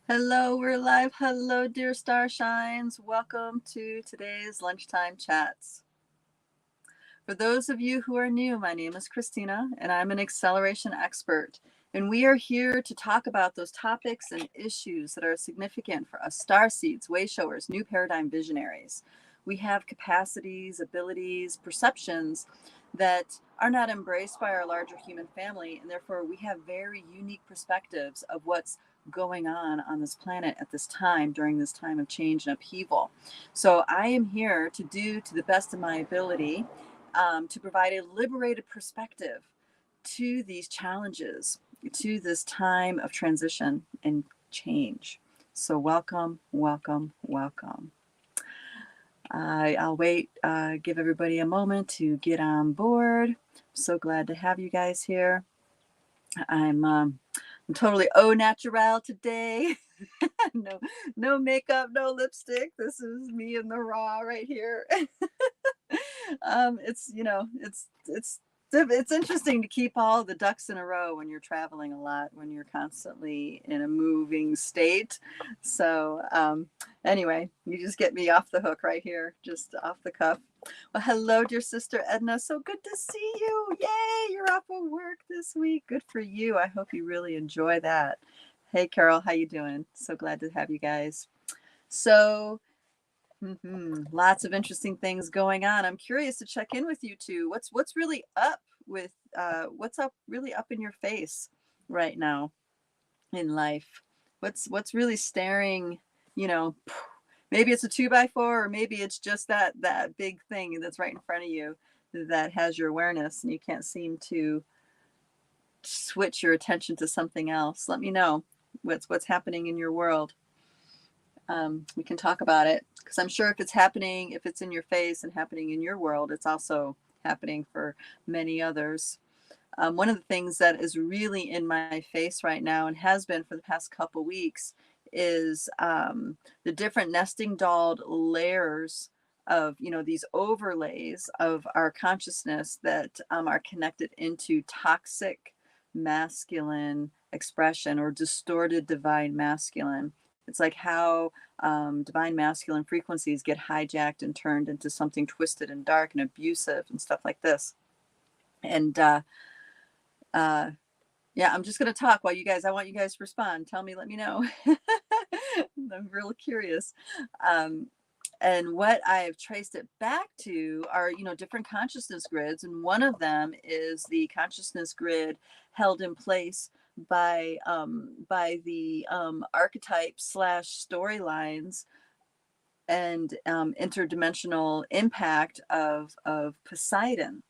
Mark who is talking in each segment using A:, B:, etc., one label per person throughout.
A: Hello, we're live. Hello, dear starshines. Welcome to today's Lunchtime Chats. For those of you who are new, my name is Christina, and I'm an acceleration expert. And we are here to talk about those topics and issues that are significant for us starseeds, wayshowers, new paradigm visionaries. We have capacities, abilities, perceptions that are not embraced by our larger human family, and therefore we have very unique perspectives of what's going on this planet at this time, during this time of change and upheaval. So I am here to do, to the best of my ability, to provide a liberated perspective to these challenges, to this time of transition and change. So welcome, welcome, welcome. I'll wait, give everybody a moment to get on board. I'm so glad to have you guys here. I'm totally au naturel today. no makeup, no lipstick. This is me in the raw right here. It's interesting to keep all the ducks in a row when you're traveling a lot, when you're constantly in a moving state. So anyway, you just get me off the hook right here, just off the cuff. Well, hello, dear sister Edna. So good to see you. Yay, you're off of work this week. Good for you. I hope you really enjoy that. Hey, Carol, how you doing? So glad to have you guys. So lots of interesting things going on. I'm curious to check in with you two. What's really up with what's up really up in your face right now in life? What's really staring, you know, maybe it's a 2x4, or maybe it's just that big thing that's right in front of you that has your awareness and you can't seem to switch your attention to something else. Let me know what's happening in your world. We can talk about it, because I'm sure if it's happening, if it's in your face and happening in your world, it's also happening for many others. One of the things that is really in my face right now, and has been for the past couple weeks, is the different nesting dolled layers of, these overlays of our consciousness that are connected into toxic masculine expression, or distorted divine masculine. It's like how divine masculine frequencies get hijacked and turned into something twisted and dark and abusive and stuff like this. And yeah, I'm just going to talk while I want you guys to respond. Tell me, let me know. I'm real curious. And what I've traced it back to are, different consciousness grids. And one of them is the consciousness grid held in place by the archetype / storylines and interdimensional impact of Poseidon.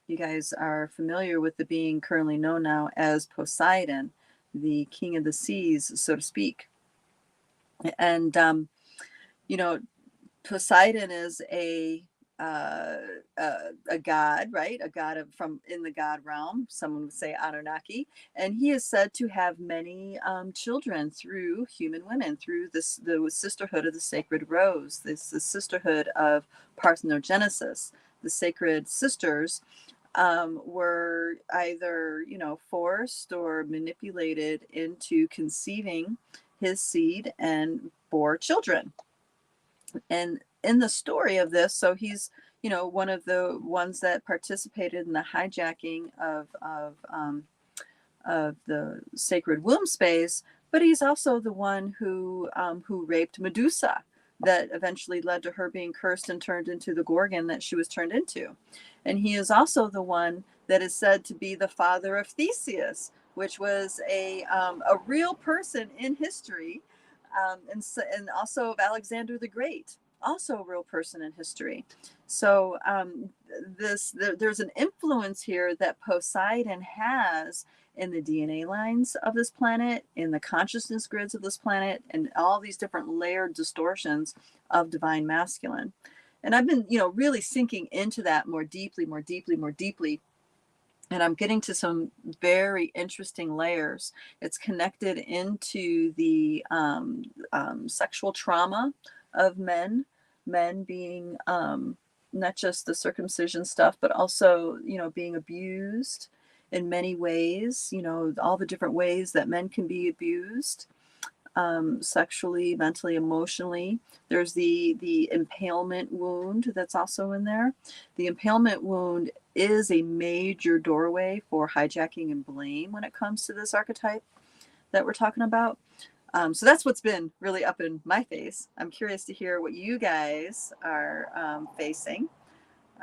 A: You guys are familiar with the being currently known now as Poseidon, the king of the seas, so to speak. And Poseidon is a god, right? A god from in the god realm. Someone would say Anunnaki, and he is said to have many children through human women, through the sisterhood of the sacred rose, the sisterhood of parthenogenesis. The sacred sisters were either forced or manipulated into conceiving his seed and bore children. And in the story of this, so he's one of the ones that participated in the hijacking of the sacred womb space, but he's also the one who raped Medusa, that eventually led to her being cursed and turned into the Gorgon that she was turned into. And he is also the one that is said to be the father of Theseus, which was a real person in history, and also of Alexander the Great, also a real person in history. So there's an influence here that Poseidon has in the DNA lines of this planet, in the consciousness grids of this planet, and all these different layered distortions of divine masculine. And I've been, really sinking into that more deeply. And I'm getting to some very interesting layers. It's connected into the sexual trauma of men being not just the circumcision stuff, but also, being abused in many ways, all the different ways that men can be abused. sexually, mentally, emotionally. There's the impalement wound that's also in there. The impalement wound is a major doorway for hijacking and blame when it comes to this archetype that we're talking about. So that's what's been really up in my face. I'm curious to hear what you guys are facing.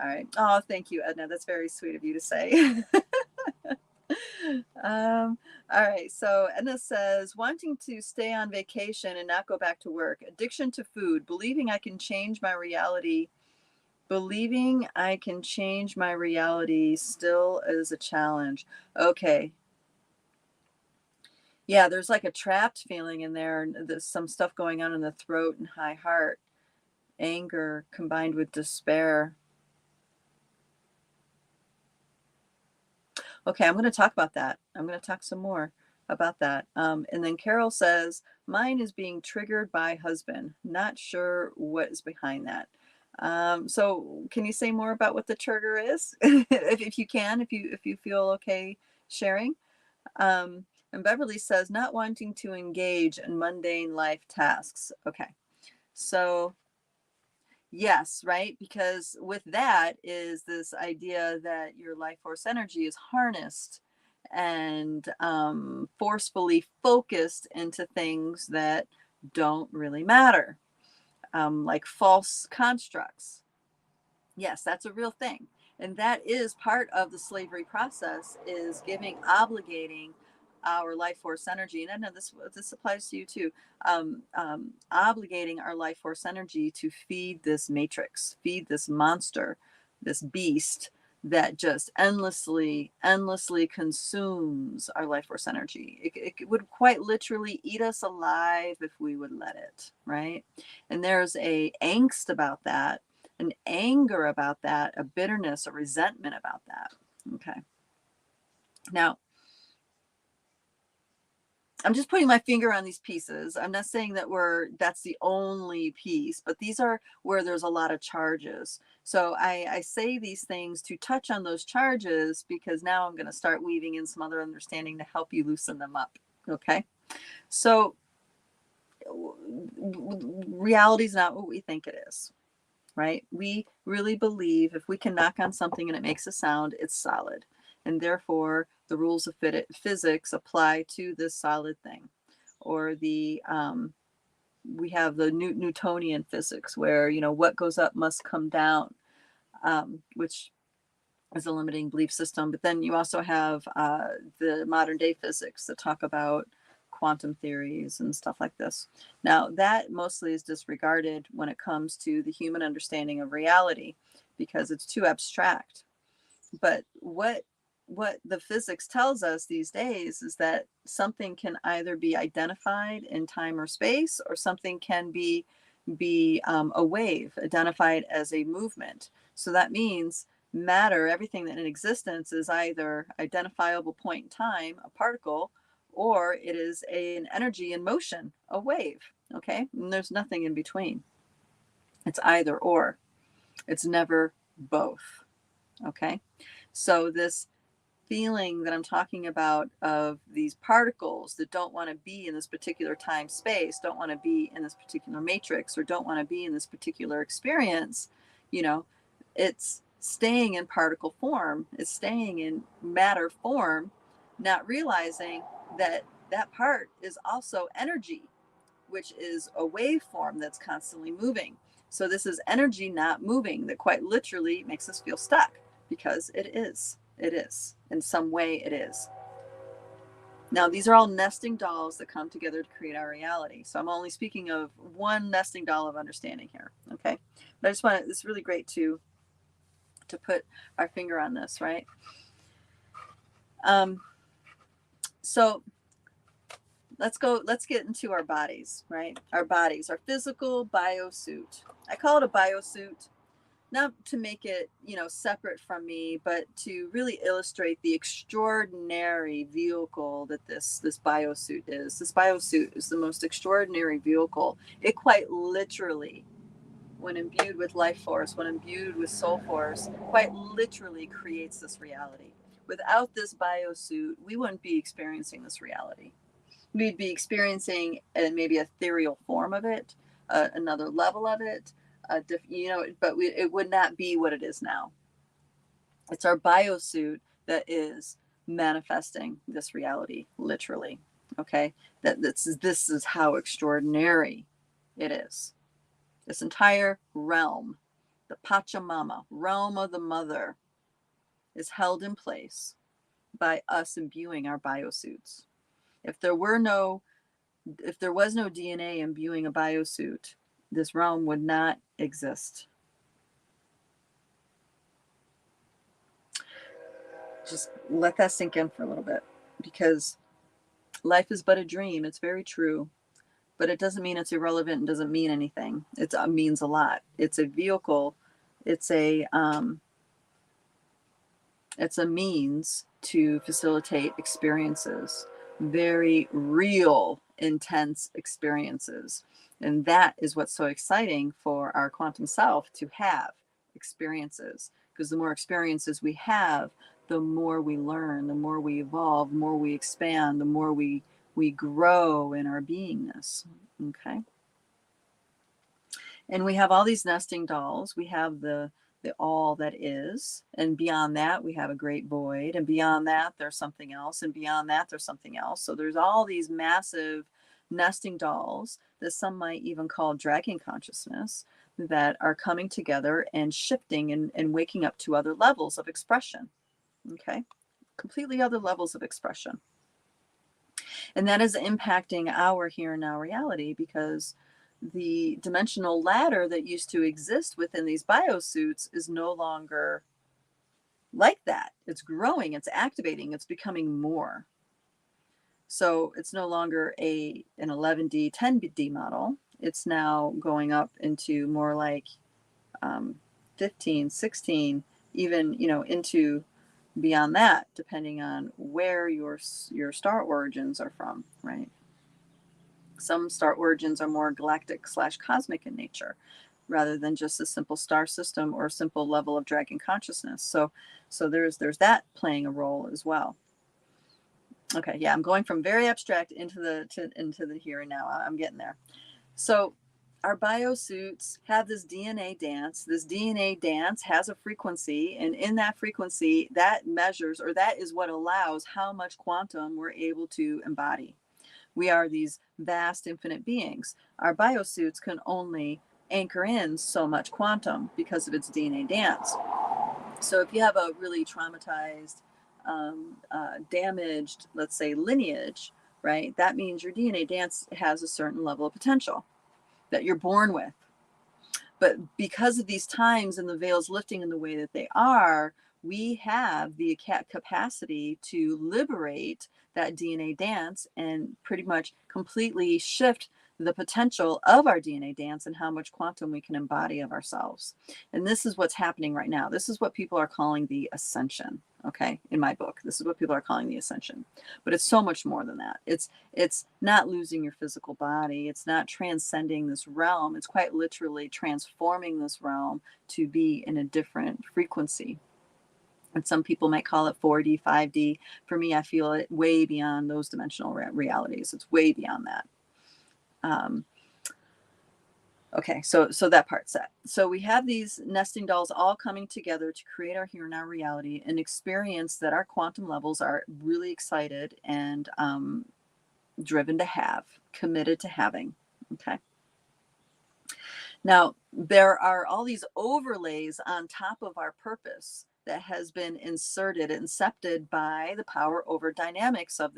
A: All right. Oh, thank you, Edna. That's very sweet of you to say. All right. So Edna says, wanting to stay on vacation and not go back to work, addiction to food, believing I can change my reality. Believing I can change my reality still is a challenge. Okay. Yeah, there's like a trapped feeling in there, and there's some stuff going on in the throat and high heart, anger combined with despair. Okay, I'm going to talk about that. I'm going to talk some more about that. And then Carol says, mine is being triggered by husband. Not sure what is behind that. So can you say more about what the trigger is? if you can, if you feel okay sharing. And Beverly says, not wanting to engage in mundane life tasks. Okay. So yes, right? Because with that is this idea that your life force energy is harnessed and forcefully focused into things that don't really matter, like false constructs. Yes, that's a real thing. And that is part of the slavery process, is obligating our life force energy. And I know this applies to you too. Obligating our life force energy to feed this matrix, feed this monster, this beast that just endlessly consumes our life force energy. It would quite literally eat us alive if we would let it, right? And there's a angst about that, an anger about that, a bitterness, a resentment about that. Okay. Now, I'm just putting my finger on these pieces. I'm not saying that that's the only piece, but these are where there's a lot of charges. So I say these things to touch on those charges, because now I'm going to start weaving in some other understanding to help you loosen them up. Okay. So reality is not what we think it is. Right? We really believe if we can knock on something and it makes a sound, it's solid. And therefore, the rules of physics apply to this solid thing. Or we have the Newtonian physics, where, what goes up must come down, which is a limiting belief system. But then you also have the modern day physics that talk about quantum theories and stuff like this. Now, that mostly is disregarded when it comes to the human understanding of reality, because it's too abstract. But what the physics tells us these days is that something can either be identified in time or space, or something can be a wave identified as a movement. So that means matter, everything that in existence, is either identifiable point in time, a particle, or it is an energy in motion, a wave. Okay. And there's nothing in between. It's either or. It's never both. Okay. So this feeling that I'm talking about, of these particles that don't want to be in this particular time space, don't want to be in this particular matrix, or don't want to be in this particular experience, it's staying in particle form, it's staying in matter form, not realizing that that part is also energy, which is a waveform that's constantly moving. So this is energy not moving that quite literally makes us feel stuck, because it is. It is. In some way, it is. Now, these are all nesting dolls that come together to create our reality. So I'm only speaking of one nesting doll of understanding here. Okay. But I just want to, it's really great to put our finger on this, right? So let's get into our bodies, right? Our bodies, our physical biosuit. I call it a biosuit, not to make it, separate from me, but to really illustrate the extraordinary vehicle that this biosuit is. This biosuit is the most extraordinary vehicle. It quite literally, when imbued with life force, when imbued with soul force, quite literally creates this reality. Without this biosuit, we wouldn't be experiencing this reality. we'd be experiencing maybe a ethereal form of it, another level of it, but it would not be what it is now. It's our biosuit that is manifesting this reality, literally. Okay, this is how extraordinary it is. This entire realm, the Pachamama, realm of the mother, is held in place by us imbuing our biosuits. If there was no DNA imbuing a biosuit, this realm would not exist. Just let that sink in for a little bit, because life is but a dream. It's very true, but it doesn't mean it's irrelevant and doesn't mean anything. It means a lot. It's a vehicle. It's a means to facilitate experiences, very real, intense experiences. And that is what's so exciting for our quantum self, to have experiences, because the more experiences we have, the more we learn, the more we evolve, the more we expand, the more we grow in our beingness. Okay. And we have all these nesting dolls. We have the all that is, and beyond that we have a great void, and beyond that there's something else, and beyond that there's something else. So there's all these massive nesting dolls that some might even call dragon consciousness, that are coming together and shifting and waking up to other levels of expression. Okay, completely other levels of expression. And that is impacting our here and now reality, because the dimensional ladder that used to exist within these biosuits is no longer like that. It's growing, it's activating, it's becoming more. So it's no longer an 11D, 10D model. It's now going up into more like 15, 16, even, into beyond that, depending on where your star origins are from, right? Some star origins are more galactic / cosmic in nature, rather than just a simple star system or a simple level of dragon consciousness. So there's that playing a role as well. Okay, yeah, I'm going from very abstract into the here and now. I'm getting there. So our biosuits have this DNA dance. This DNA dance has a frequency, and in that frequency, that measures, or that is what allows how much quantum we're able to embody. We are these vast infinite beings. Our biosuits can only anchor in so much quantum because of its DNA dance. So if you have a really traumatized, damaged, let's say, lineage, right, that means your DNA dance has a certain level of potential that you're born with. But because of these times and the veils lifting in the way that they are, we have the capacity to liberate that DNA dance and pretty much completely shift the potential of our DNA dance and how much quantum we can embody of ourselves. And this is what's happening right now. This is what people are calling the ascension. Okay, in my book, this is what people are calling the ascension. But it's so much more than that. It's not losing your physical body. It's not transcending this realm. It's quite literally transforming this realm to be in a different frequency. And some people might call it 4D, 5D. For me, I feel it way beyond those dimensional realities. It's way beyond that. Okay, so that part's set. So we have these nesting dolls all coming together to create our here and now reality, an experience that our quantum levels are really excited and driven to have, committed to having. Okay. Now, there are all these overlays on top of our purpose that has been incepted by the power over dynamics of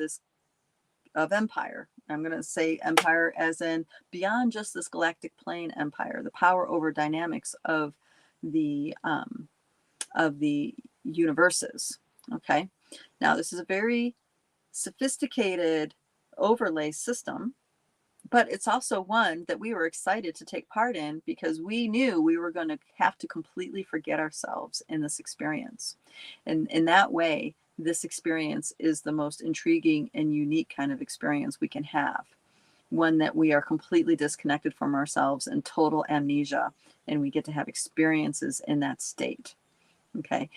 A: empire. I'm going to say empire as in beyond just this galactic plane empire, the power over dynamics of the universes. Okay. Now, this is a very sophisticated overlay system, but it's also one that we were excited to take part in, because we knew we were going to have to completely forget ourselves in this experience. And in that way, this experience is the most intriguing and unique kind of experience we can have. One that we are completely disconnected from ourselves and total amnesia, and we get to have experiences in that state. Okay.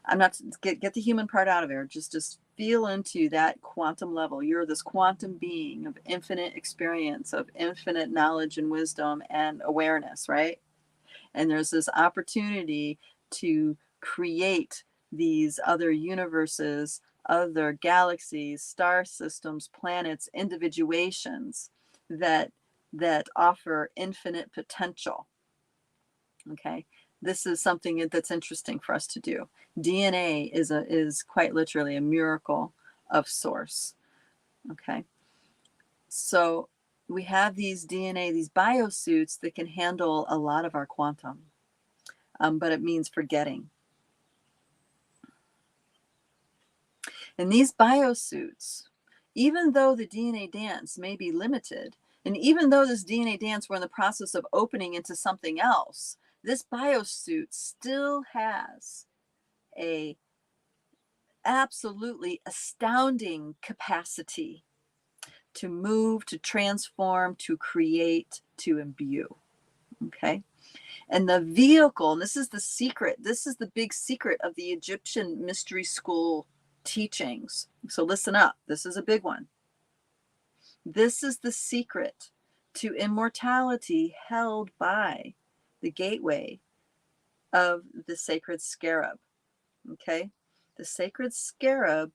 A: I'm not, get the human part out of there. Just feel into that quantum level. You're this quantum being of infinite experience, of infinite knowledge and wisdom and awareness, right? And there's this opportunity to create these other universes, other galaxies, star systems, planets, individuations that offer infinite potential. Okay, this is something that's interesting for us to do. DNA is quite literally a miracle of source. Okay, so we have these DNA, these biosuits that can handle a lot of our quantum, but it means forgetting. And these biosuits, even though the DNA dance may be limited, and even though this DNA dance we're in the process of opening into something else, this biosuit still has a absolutely astounding capacity to move, to transform, to create, to imbue. Okay. And the vehicle, and this is the secret, this is the big secret of the Egyptian mystery school teachings. So listen up, this is a big one. This is the secret to immortality held by the gateway of the Sacred Scarab. Okay? The Sacred Scarab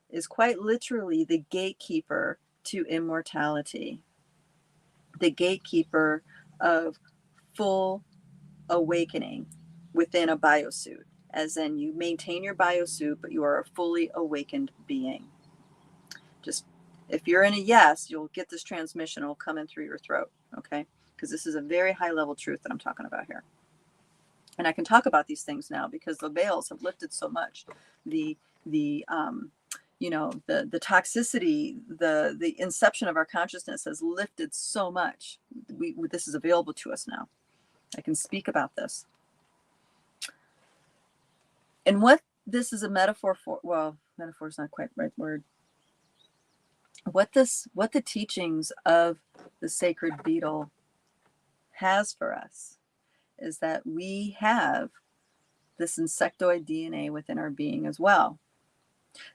A: is quite literally the gatekeeper to immortality, the gatekeeper of full awakening within a biosuit, as in you maintain your biosuit, but you are a fully awakened being. Just if you're in a yes, you'll get this transmission. It'll come in through your throat, okay? Because this is a very high level truth that I'm talking about here. And I can talk about these things now because the veils have lifted so much. The the toxicity, the inception of our consciousness has lifted so much. This is available to us now. I can speak about this. And what this is a metaphor for, well, metaphor is not quite the right word. What the teachings of the sacred beetle has for us is that we have this insectoid DNA within our being as well.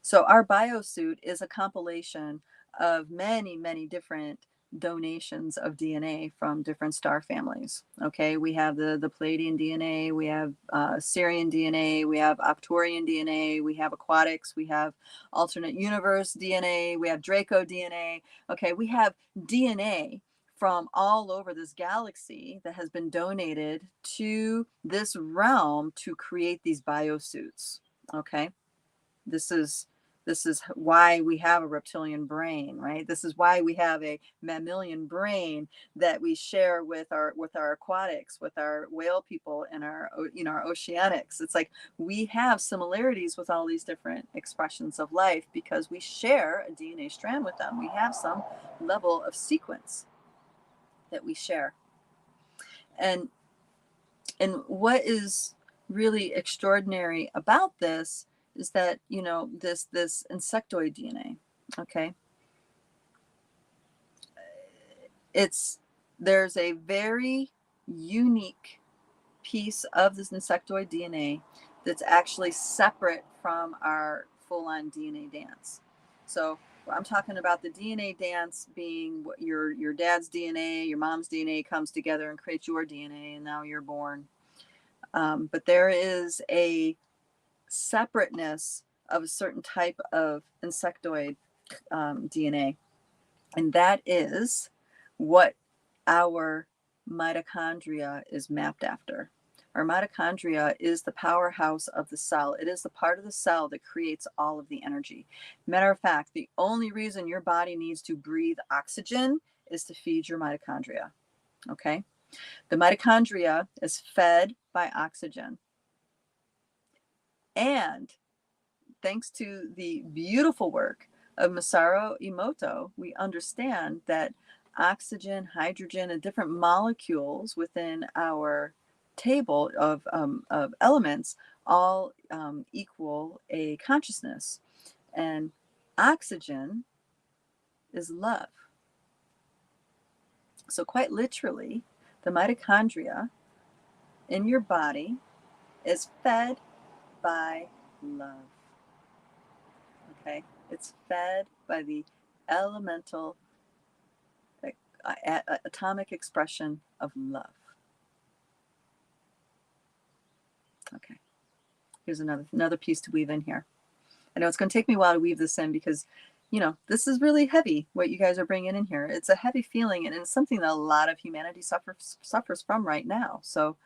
A: So our biosuit is a compilation of many, many different donations of DNA from different star families. Okay, we have the Palladian DNA, we have Syrian DNA, we have Arcturian DNA, we have aquatics, we have alternate universe DNA, we have Draco DNA. Okay, we have DNA from all over this galaxy that has been donated to this realm to create these biosuits. Okay, this is why we have a reptilian brain, right? This is why we have a mammalian brain that we share with our aquatics, with our whale people, and our our oceanics. It's like we have similarities with all these different expressions of life because we share a DNA strand with them. We have some level of sequence that we share. And what is really extraordinary about this is that this insectoid DNA, okay, there's a very unique piece of this insectoid DNA that's actually separate from our full-on DNA dance. So I'm talking about the DNA dance being what your dad's DNA, your mom's DNA comes together and creates your DNA, and now you're born. But there is a separateness of a certain type of insectoid DNA, and that is what our mitochondria is mapped after. Our mitochondria is the powerhouse of the cell. It is the part of the cell that creates all of the energy. Matter of fact, the only reason your body needs to breathe oxygen is to feed your mitochondria. Okay? The mitochondria is fed by oxygen. And thanks to the beautiful work of Masaru Emoto, we understand that oxygen, hydrogen, and different molecules within our table of elements all equal a consciousness. And oxygen is love. So quite literally, the mitochondria in your body is fed by love. Okay. It's fed by the elemental atomic expression of love. Okay, here's another piece to weave in here. I know it's going to take me a while to weave this in because, you know, this is really heavy, what you guys are bringing in here. It's a heavy feeling, and it's something that a lot of humanity suffers from right now. So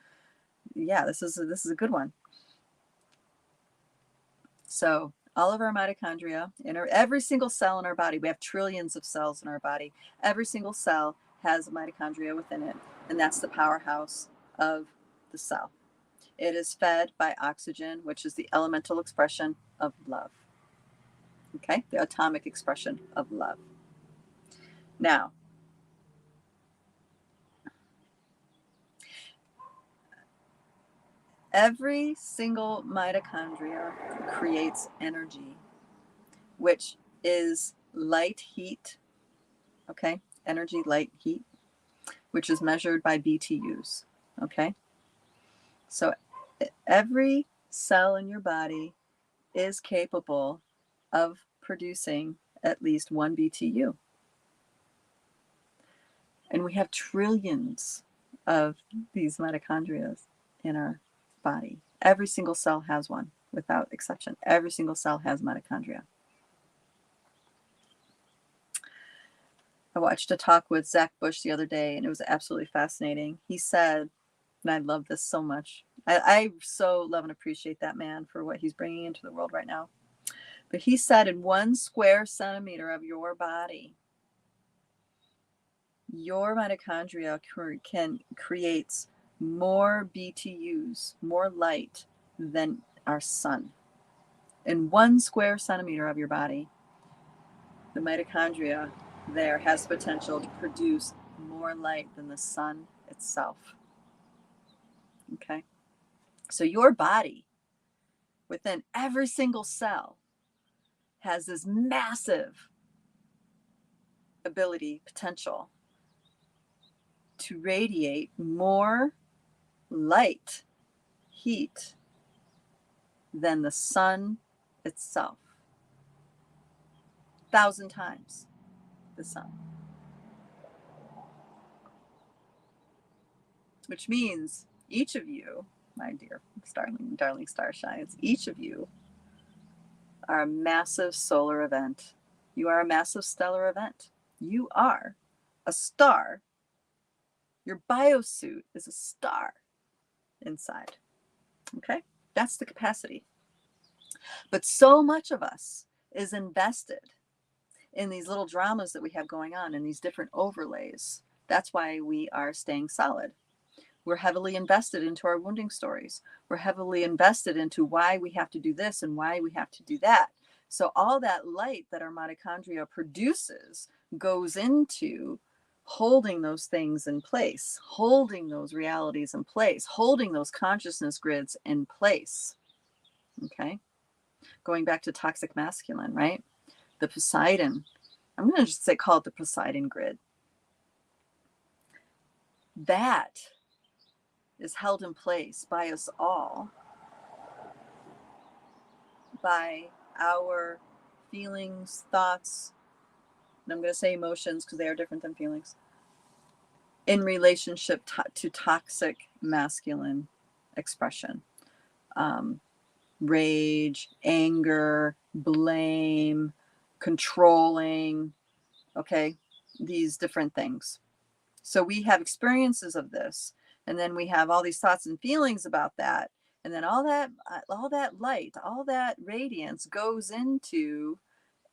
A: yeah, this is a good one. So all of our mitochondria, every single cell in our body, we have trillions of cells in our body. Every single cell has mitochondria within it, and that's the powerhouse of the cell. It is fed by oxygen, which is the elemental expression of love. Okay, the atomic expression of love. Now, every single mitochondria creates energy, which is light, heat, okay? Energy, light, heat, which is measured by BTUs, okay? So every cell in your body is capable of producing at least 1 BTU. And we have trillions of these mitochondria in our body. Every single cell has one, without exception. Every single cell has mitochondria. I watched a talk with Zach Bush the other day, and it was absolutely fascinating. He said, and I love this so much. I so love and appreciate that man for what he's bringing into the world right now. But he said, in 1 square centimeter of your body, your mitochondria creates more BTUs, more light than our sun. In 1 square centimeter of your body, the mitochondria there has potential to produce more light than the sun itself. Okay? So your body, within every single cell, has this massive ability, potential to radiate more light, heat than the sun itself. 1,000 times the sun. Which means each of you, my dear darling star shines, each of you are a massive solar event. You are a massive stellar event. You are a star. Your biosuit is a star inside. Okay? That's the capacity. But so much of us is invested in these little dramas that we have going on, in these different overlays. That's why we are staying solid. We're heavily invested into our wounding stories. We're heavily invested into why we have to do this and why we have to do that. So all that light that our mitochondria produces goes into holding those things in place, holding those realities in place, holding those consciousness grids in place. Okay? Going back to toxic masculine, right? The Poseidon, I'm going to just call it the Poseidon grid. That is held in place by us all, by our feelings, thoughts, and I'm going to say emotions because they are different than feelings, in relationship to toxic masculine expression. Rage, anger, blame, controlling, okay, these different things. So we have experiences of this, and then we have all these thoughts and feelings about that, and then all that light, all that radiance goes into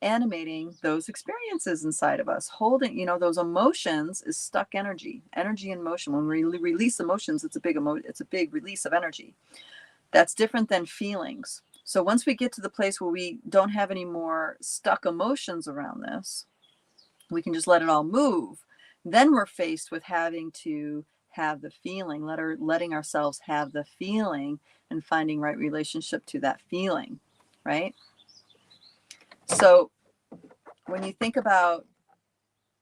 A: animating those experiences inside of us. Holding, you know, those emotions is stuck energy in motion. When we release emotions, it's a big release of energy. That's different than feelings. So once we get to the place where we don't have any more stuck emotions around this, we can just let it all move. Then we're faced with having to have the feeling, letting ourselves have the feeling and finding right relationship to that feeling, right? So when you think about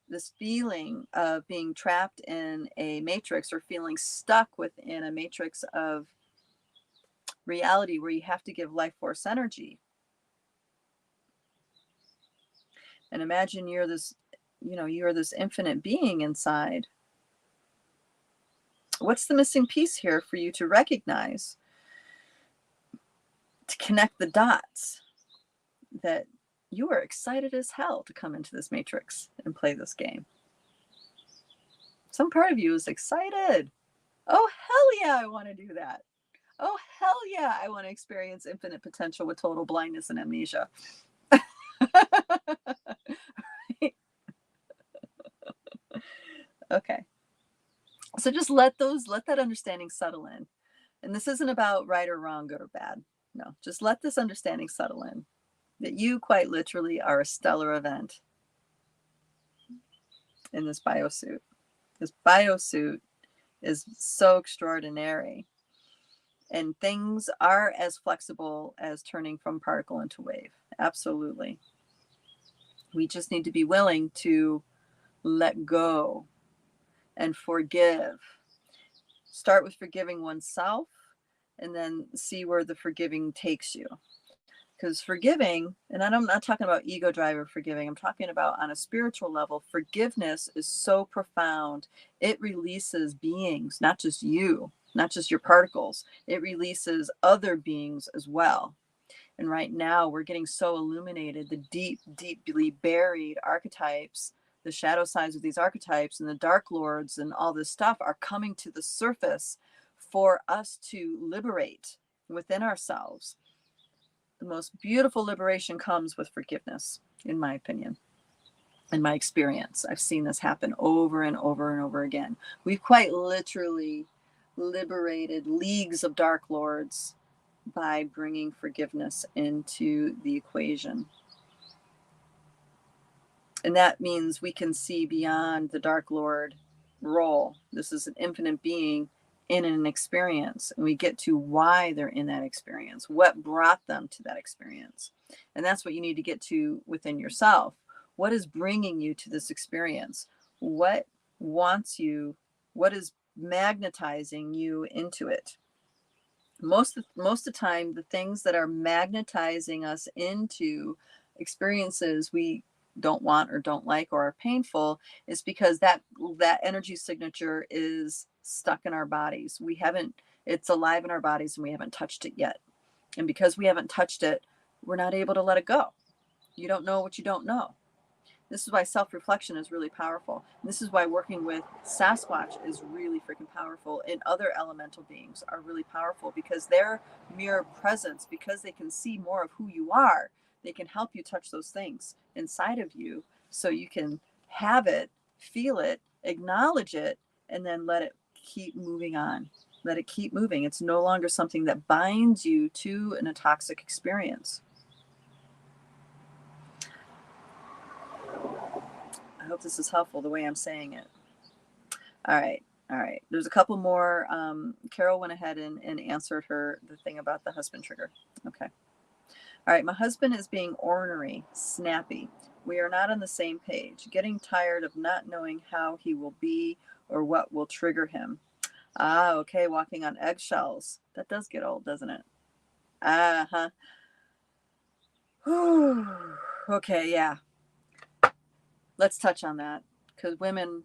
A: this feeling of being trapped in a matrix or feeling stuck within a matrix of reality where you have to give life force energy, And imagine you're this, you're this infinite being inside. What's the missing piece here for you to recognize, to connect the dots, that you are excited as hell to come into this matrix and play this game? Some part of you is excited. Oh, hell yeah, I want to do that. Oh, hell yeah, I want to experience infinite potential with total blindness and amnesia. Okay. So just let that understanding settle in. And this isn't about right or wrong, good or bad. No, just let this understanding settle in, that you quite literally are a stellar event in this biosuit. This biosuit is so extraordinary. And things are as flexible as turning from particle into wave. Absolutely. We just need to be willing to let go and forgive. Start with forgiving oneself and then see where the forgiving takes you. Because forgiving, and I'm not talking about ego driver forgiving, I'm talking about on a spiritual level, forgiveness is so profound. It releases beings, not just you, not just your particles. It releases other beings as well. And right now we're getting so illuminated, the deep, deeply buried archetypes, the shadow sides of these archetypes and the dark lords and all this stuff are coming to the surface for us to liberate within ourselves. The most beautiful liberation comes with forgiveness, in my opinion, in my experience. I've seen this happen over and over and over again. We've quite literally liberated leagues of dark lords by bringing forgiveness into the equation. And that means we can see beyond the dark lord role. This is an infinite being in an experience, and we get to why they're in that experience, what brought them to that experience. And that's what you need to get to within yourself. What is bringing you to this experience? What wants you? What is magnetizing you into it? Most of the time, the things that are magnetizing us into experiences we don't want or don't like or are painful is because that energy signature is stuck in our bodies. It's alive in our bodies and we haven't touched it yet. And because we haven't touched it, we're not able to let it go. You don't know what you don't know. This is why self-reflection is really powerful. And this is why working with Sasquatch is really freaking powerful, and other elemental beings are really powerful, because their mere presence, because they can see more of who you are, they can help you touch those things inside of you so you can have it, feel it, acknowledge it, and then let it keep moving on. Let it keep moving. It's no longer something that binds you to a toxic experience. I hope this is helpful the way I'm saying it. All right. There's a couple more. Carol went ahead and answered the thing about the husband trigger. Okay. All right. My husband is being ornery, snappy. We are not on the same page. Getting tired of not knowing how he will be or what will trigger him. Ah, okay. Walking on eggshells. That does get old, doesn't it? Uh-huh. Okay, yeah. Let's touch on that, because women,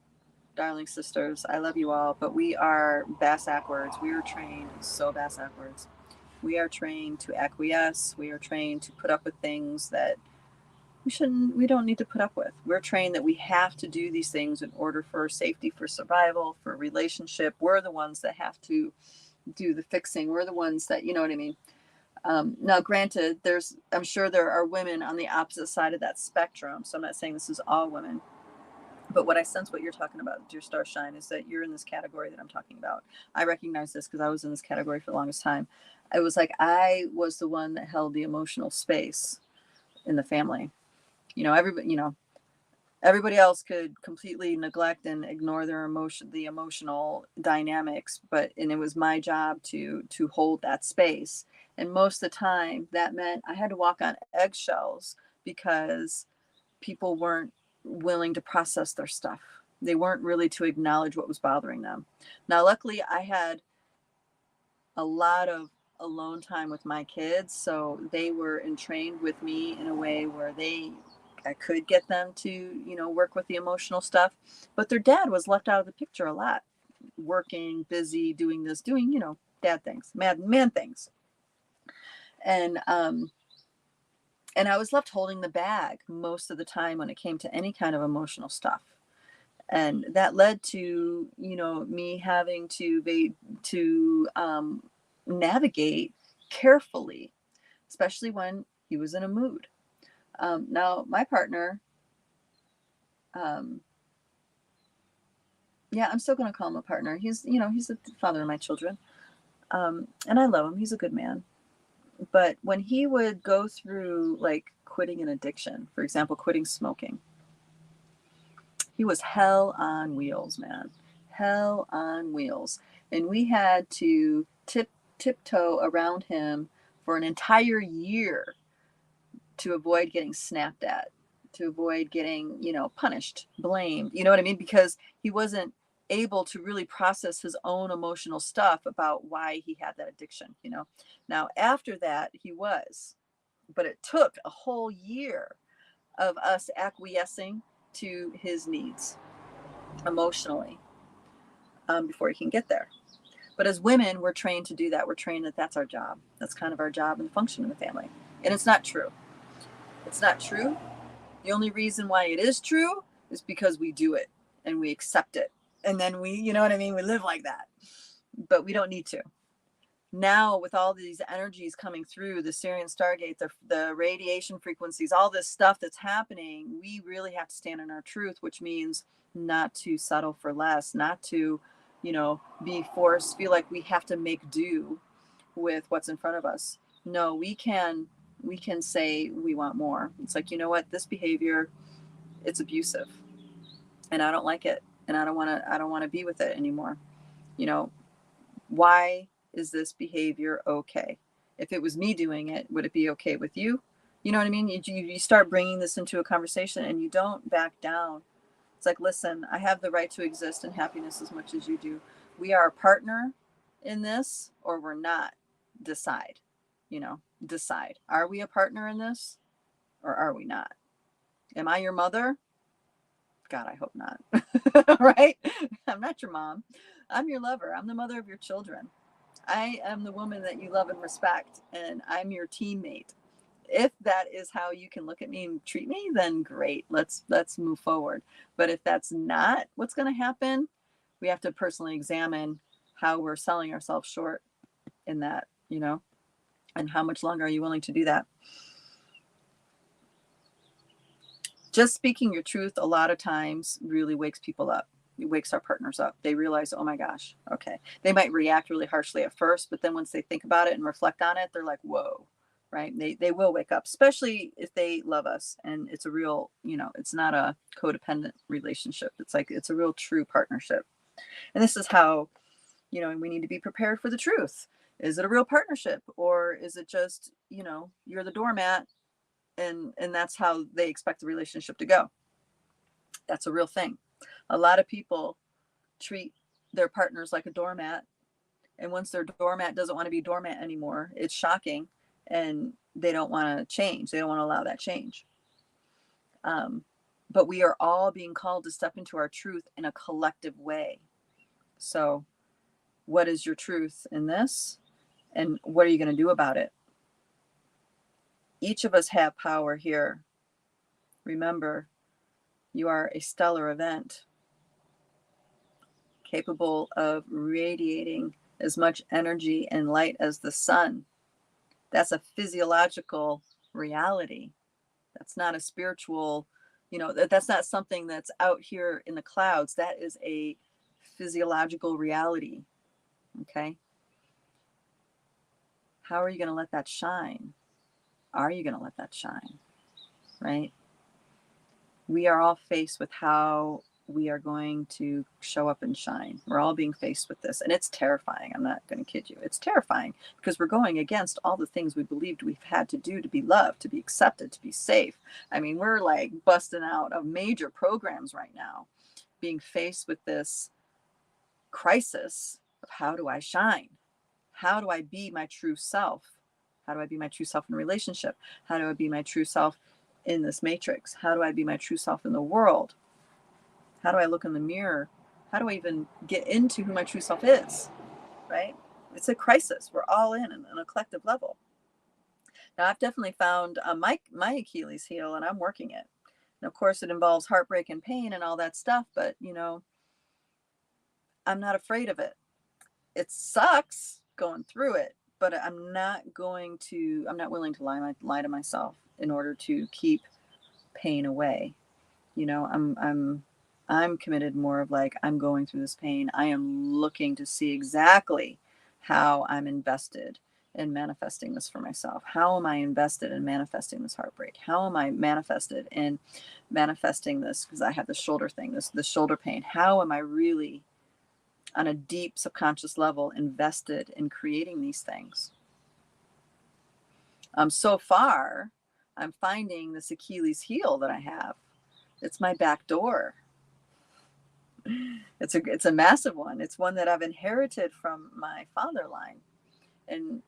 A: darling sisters, I love you all, but we are bass-backwards. We are trained so bass-backwards. We are trained to acquiesce. We are trained to put up with things that we don't need to put up with. We're trained that we have to do these things in order for safety, for survival, for relationship. We're the ones that have to do the fixing. We're the ones that, you know what I mean? Now, granted, I'm sure there are women on the opposite side of that spectrum. So I'm not saying this is all women, but what I sense what you're talking about, dear Starshine, is that you're in this category that I'm talking about. I recognize this because I was in this category for the longest time. I was like, I was the one that held the emotional space in the family. Everybody else could completely neglect and ignore the emotional dynamics, and it was my job to hold that space. And most of the time that meant I had to walk on eggshells because people weren't willing to process their stuff. They weren't really to acknowledge what was bothering them. Now, luckily, I had a lot of alone time with my kids, so they were entrained with me in a way where they I could get them to, you know, work with the emotional stuff, but their dad was left out of the picture a lot, working, busy, doing this, doing, you know, dad things, man things. And I was left holding the bag most of the time when it came to any kind of emotional stuff. And that led to, you know, me having to navigate carefully, especially when he was in a mood. Now, my partner, yeah, I'm still going to call him a partner. He's, you know, he's the father of my children. And I love him. He's a good man. But when he would go through like quitting an addiction, for example, quitting smoking, he was hell on wheels, man. Hell on wheels. And we had to tiptoe around him for an entire year to avoid getting snapped at, to avoid getting, you know, punished, blamed. You know what I mean? Because he wasn't able to really process his own emotional stuff about why he had that addiction, you know. Now, after that, he was, but it took a whole year of us acquiescing to his needs emotionally before he can get there. But as women, we're trained to do that. We're trained that that's our job. That's kind of our job and function in the family. And it's not true. It's not true. The only reason why it is true is because we do it and we accept it. And then we, you know what I mean? We live like that. But we don't need to. Now, with all these energies coming through, the Syrian Stargate, the radiation frequencies, all this stuff that's happening, we really have to stand in our truth, which means not to settle for less, not to, you know, be forced, feel like we have to make do with what's in front of us. No, we can say we want more. It's like, you know what, this behavior, it's abusive and I don't like it. And I don't want to be with it anymore. You know, why is this behavior okay? If it was me doing it, would it be okay with you? You know what I mean? You start bringing this into a conversation and you don't back down. It's like, listen, I have the right to exist in happiness as much as you do. We are a partner in this or we're not. Decide, you know, decide. Are we a partner in this or are we not? Am I your mother? God, I hope not. Right? I'm not your mom. I'm your lover. I'm the mother of your children. I am the woman that you love and respect, and I'm your teammate. If that is how you can look at me and treat me, then great. Let's move forward. But if that's not what's going to happen, we have to personally examine how we're selling ourselves short in that, you know, and how much longer are you willing to do that? Just speaking your truth a lot of times really wakes people up. It wakes our partners up. They realize, oh my gosh, okay. They might react really harshly at first, but then once they think about it and reflect on it, they're like, whoa, right? They will wake up, especially if they love us. And it's a real, you know, it's not a codependent relationship. It's like, it's a real true partnership. And this is how, you know, we need to be prepared for the truth. Is it a real partnership or is it just, you know, you're the doormat and that's how they expect the relationship to go? That's a real thing. A lot of people treat their partners like a doormat, and once their doormat doesn't want to be doormat anymore, it's shocking and they don't want to change. They don't want to allow that change. But we are all being called to step into our truth in a collective way. So what is your truth in this and what are you going to do about it? Each of us have power here. Remember, you are a stellar event capable of radiating as much energy and light as the sun. That's a physiological reality. That's not a spiritual, you know, that's not something that's out here in the clouds. That is a physiological reality. Okay. How are you going to let that shine? Are you going to let that shine? Right? We are all faced with how we are going to show up and shine. We're all being faced with this, and it's terrifying. I'm not going to kid you. It's terrifying because we're going against all the things we believed we've had to do to be loved, to be accepted, to be safe. I mean, we're like busting out of major programs right now, being faced with this crisis of how do I shine? How do I be my true self? How do I be my true self in a relationship? How do I be my true self in this matrix? How do I be my true self in the world? How do I look in the mirror? How do I even get into who my true self is? Right? It's a crisis. We're all in on a collective level. Now, I've definitely found my Achilles heel, and I'm working it. And of course, it involves heartbreak and pain and all that stuff, but I'm not afraid of it. It sucks going through it, but I'm not willing to lie to myself in order to keep pain away. I'm committed more of like, I'm going through this pain. I am looking to see exactly how I'm invested in manifesting this for myself. How am I invested in manifesting this heartbreak? How am I manifested in manifesting this? Because I have the shoulder thing, this shoulder pain. How am I really on a deep subconscious level invested in creating these things? So far, I'm finding this Achilles heel that I have. It's my back door. It's a massive one. It's one that I've inherited from my father line. And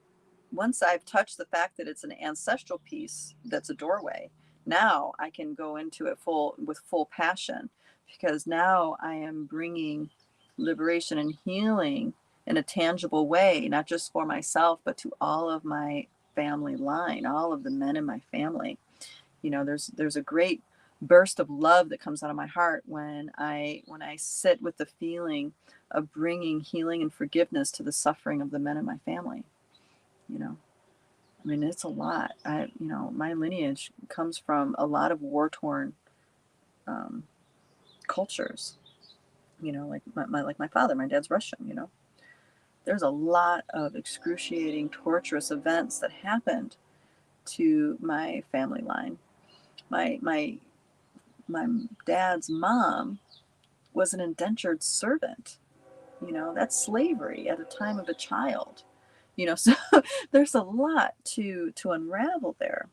A: once I've touched the fact that it's an ancestral piece that's a doorway, now I can go into it with full passion, because now I am bringing liberation and healing in a tangible way, not just for myself, but to all of my family line, all of the men in my family. There's a great burst of love that comes out of my heart when I sit with the feeling of bringing healing and forgiveness to the suffering of the men in my family. I mean, it's a lot. My lineage comes from a lot of war-torn cultures. Like my father, my dad's Russian. There's a lot of excruciating, torturous events that happened to my family line. My dad's mom was an indentured servant. That's slavery at a time of a child. So there's a lot to unravel there.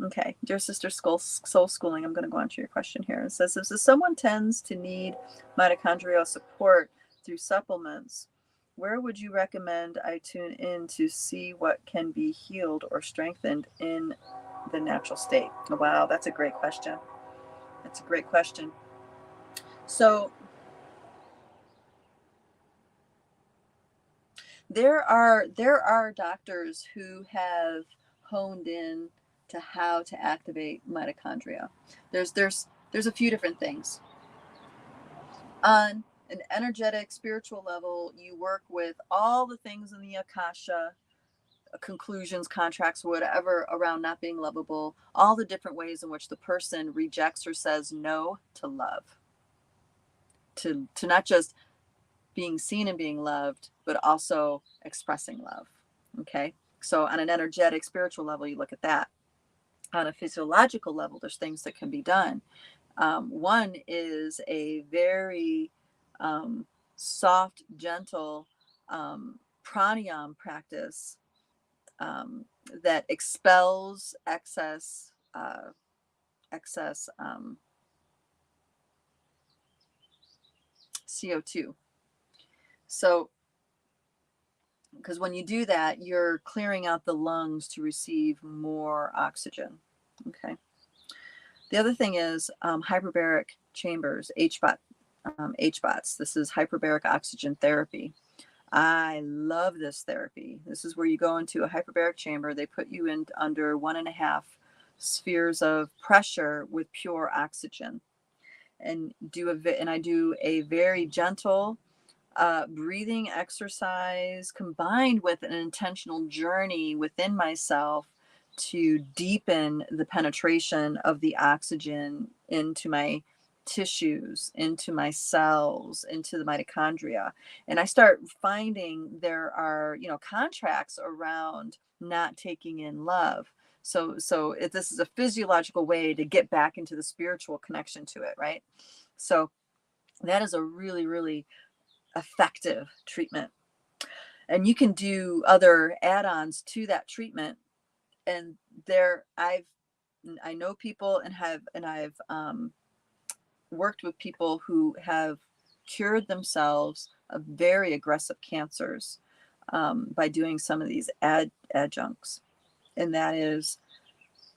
A: Okay, dear sister soul schooling, I'm going to go on to your question here. It says, if someone tends to need mitochondrial support through supplements, where would you recommend I tune in to see what can be healed or strengthened in the natural state? Wow, that's a great question. That's a great question. So there are doctors who have honed in to how to activate mitochondria. There's a few different things. On an energetic, spiritual level, you work with all the things in the Akasha, conclusions, contracts, whatever, around not being lovable, all the different ways in which the person rejects or says no to love, to not just being seen and being loved, but also expressing love. Okay. So on an energetic, spiritual level, you look at that. On a physiological level, there's things that can be done. One is a very soft, gentle pranayama practice that expels excess CO2. So, because when you do that, you're clearing out the lungs to receive more oxygen. Okay. The other thing is hyperbaric chambers, HBOTs. This is hyperbaric oxygen therapy. I love this therapy. This is where you go into a hyperbaric chamber. They put you in under 1.5 spheres of pressure with pure oxygen, and I do a very gentle breathing exercise combined with an intentional journey within myself to deepen the penetration of the oxygen into my tissues, into my cells, into the mitochondria. And I start finding there are, contracts around not taking in love. So this is a physiological way to get back into the spiritual connection to it, right? So that is a really, really effective treatment. And you can do other add-ons to that treatment. And I know people and I've worked with people who have cured themselves of very aggressive cancers by doing some of these adjuncts. And that is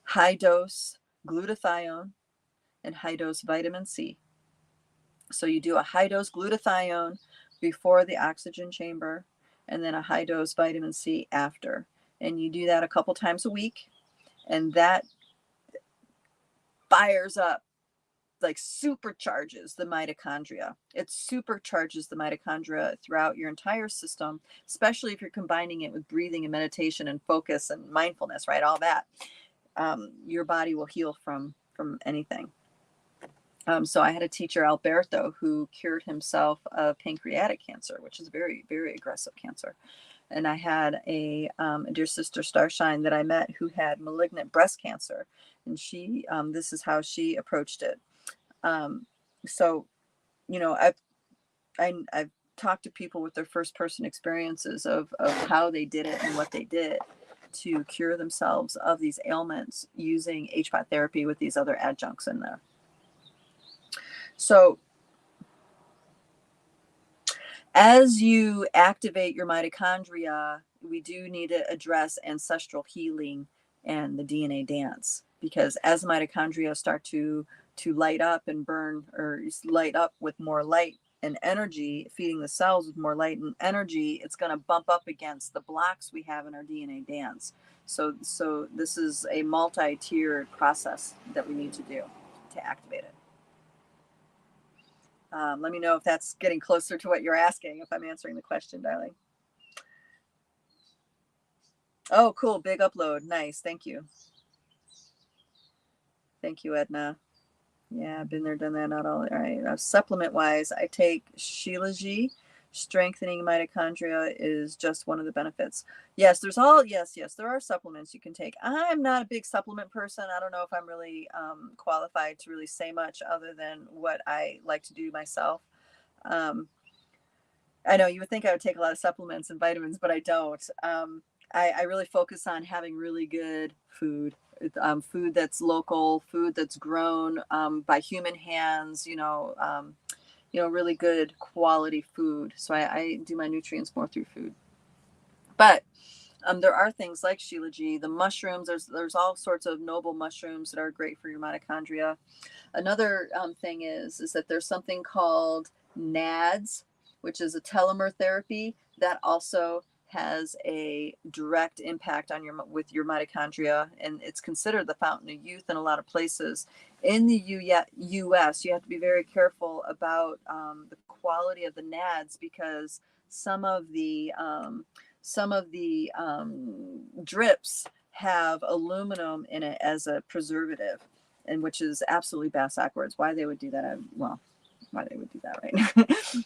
A: high dose glutathione, and high dose vitamin C. So you do a high dose glutathione before the oxygen chamber, and then a high dose vitamin C after. And you do that a couple times a week, and that fires up, like supercharges the mitochondria. It supercharges the mitochondria throughout your entire system, especially if you're combining it with breathing and meditation and focus and mindfulness, right? All that. Your body will heal from anything. So I had a teacher, Alberto, who cured himself of pancreatic cancer, which is very, very aggressive cancer. And I had a dear sister, Starshine, that I met who had malignant breast cancer. And she, this is how she approached it. So, you know, I've talked to people with their first person experiences of how they did it and what they did to cure themselves of these ailments using HPAT therapy with these other adjuncts in there. So as you activate your mitochondria, we do need to address ancestral healing and the DNA dance, because as the mitochondria start to light up and burn, or light up with more light and energy, feeding the cells with more light and energy, it's going to bump up against the blocks we have in our DNA dance. So this is a multi-tiered process that we need to do to activate it. Let me know if that's getting closer to what you're asking, if I'm answering the question, darling. Oh, cool. Big upload. Nice. Thank you. Thank you, Edna. Yeah, I've been there, done that. Not all right. Supplement wise, I take Shilajit. Strengthening mitochondria is just one of the benefits. Yes, there are supplements you can take. I'm not a big supplement person. I don't know if I'm really qualified to really say much other than what I like to do myself. I know you would think I would take a lot of supplements and vitamins, but I don't. I really focus on having really good food, food that's local, food that's grown by human hands, really good quality food. So I do my nutrients more through food. But there are things like Shilajit, the mushrooms. There's all sorts of noble mushrooms that are great for your mitochondria. Another thing is that there's something called NADS, which is a telomere therapy that also has a direct impact on your mitochondria, and it's considered the fountain of youth in a lot of places. In the U.S., you have to be very careful about the quality of the NADS, because some of the drips have aluminum in it as a preservative, and which is absolutely backwards. Why they would do that? Why they would do that, right?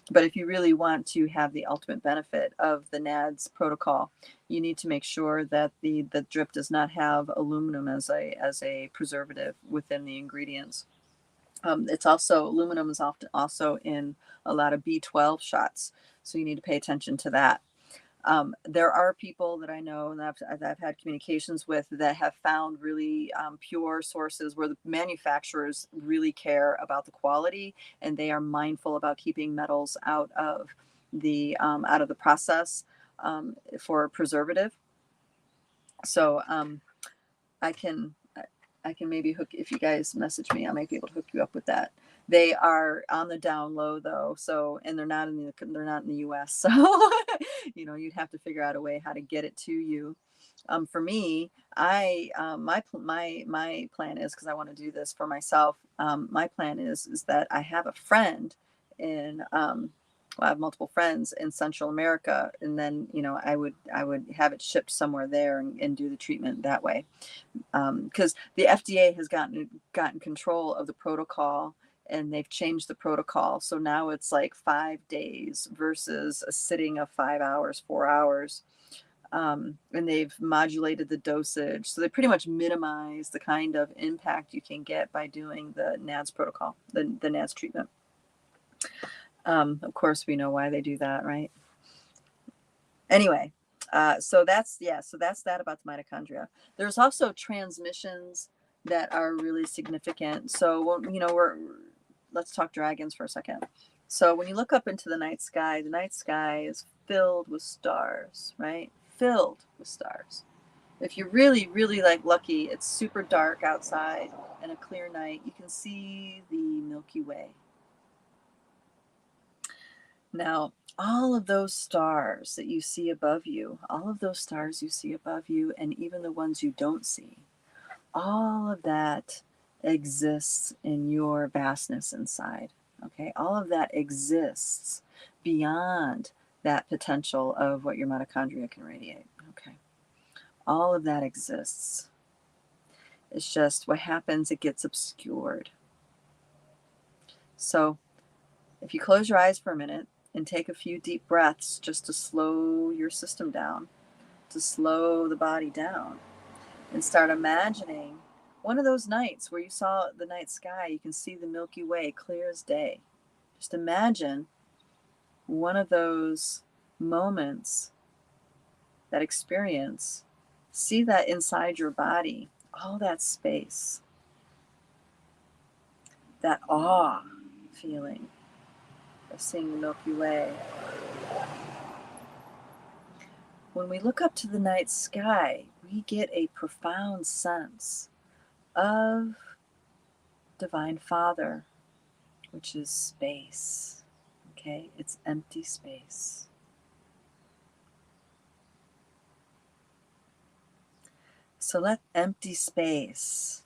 A: But if you really want to have the ultimate benefit of the NADS protocol, you need to make sure that the drip does not have aluminum as a preservative within the ingredients. It's also, aluminum is often also in a lot of B12 shots, so you need to pay attention to that. There are people that I know and I've had communications with that have found really pure sources where the manufacturers really care about the quality, and they are mindful about keeping metals out of the process for preservative. So I can maybe hook, if you guys message me, I might be able to hook you up with that. They are on the down low though, so, and they're not in the US, so you'd have to figure out a way how to get it to you. For me, my plan is, because I want to do this for myself. My plan is that I have a friend in I have multiple friends in Central America, and then I would have it shipped somewhere there and do the treatment that way, because the FDA has gotten control of the protocol, and they've changed the protocol. So now it's like 5 days versus a sitting of 5 hours, 4 hours. And they've modulated the dosage. So they pretty much minimize the kind of impact you can get by doing the NADS protocol, the NADS treatment. Of course, we know why they do that, right? Anyway, so that's that about the mitochondria. There's also transmissions that are really significant. So, let's talk dragons for a second. So when you look up into the night sky is filled with stars, right? Filled with stars. If you're really, really like lucky, it's super dark outside and a clear night, you can see the Milky Way. Now, all of those stars that you see above you, all of those stars you see above you, and even the ones you don't see, all of that exists in your vastness inside. Okay, all of that exists beyond that potential of what your mitochondria can radiate. Okay, all of that exists. It's just what happens, it gets obscured. So if you close your eyes for a minute and take a few deep breaths just to slow your system down, to slow the body down, and start imagining one of those nights where you saw the night sky, you can see the Milky Way clear as day. Just imagine one of those moments, that experience. See that inside your body, all that space, that awe feeling of seeing the Milky Way. When we look up to the night sky, we get a profound sense of Divine Father, which is space. Okay, it's empty space. So let empty space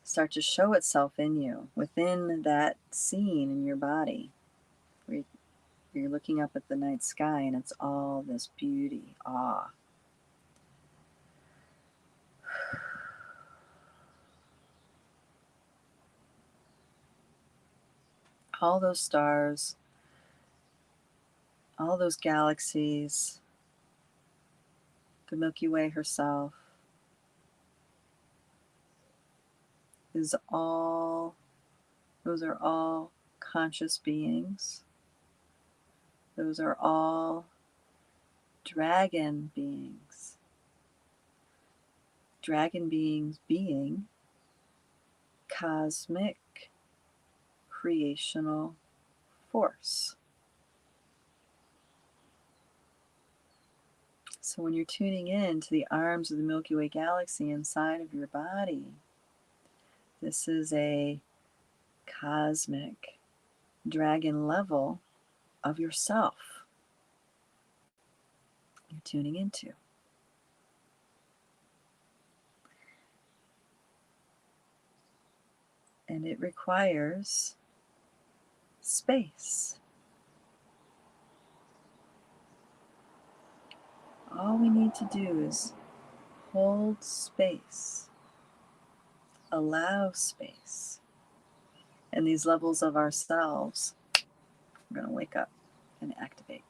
A: start to show itself in you, within that scene in your body, where you're looking up at the night sky and it's all this beauty, awe. All those stars, all those galaxies, the Milky Way herself is all, those are all conscious beings. Those are all dragon beings. Dragon beings being cosmic creational force. So when you're tuning in to the arms of the Milky Way galaxy inside of your body, this is a cosmic dragon level of yourself you're tuning into. And it requires space. All we need to do is hold space, allow space. And these levels of ourselves are going to wake up and activate.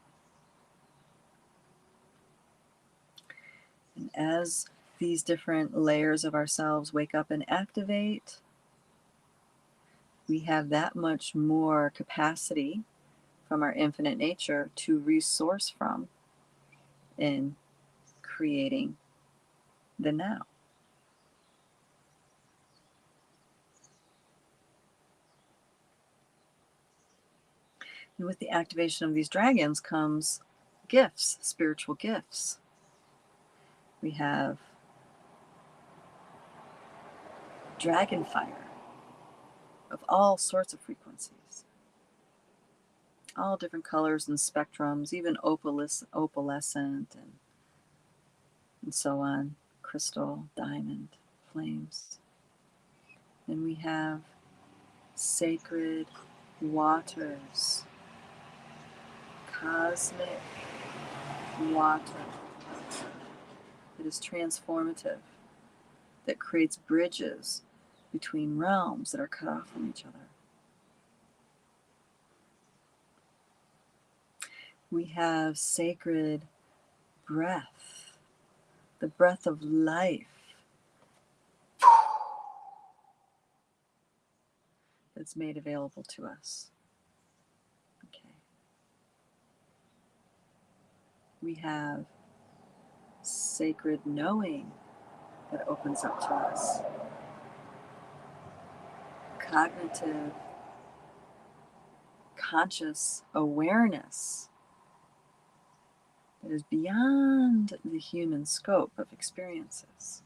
A: And as these different layers of ourselves wake up and activate, we have that much more capacity from our infinite nature to resource from in creating the now. And with the activation of these dragons comes gifts, spiritual gifts. We have dragon fire of all sorts of frequencies, all different colors and spectrums, even opalescent and so on, crystal, diamond, flames. And we have sacred waters, cosmic water that is transformative, that creates bridges between realms that are cut off from each other. We have sacred breath, the breath of life that's made available to us. Okay. We have sacred knowing that opens up to us. Cognitive, conscious awareness It is beyond the human scope of experiences.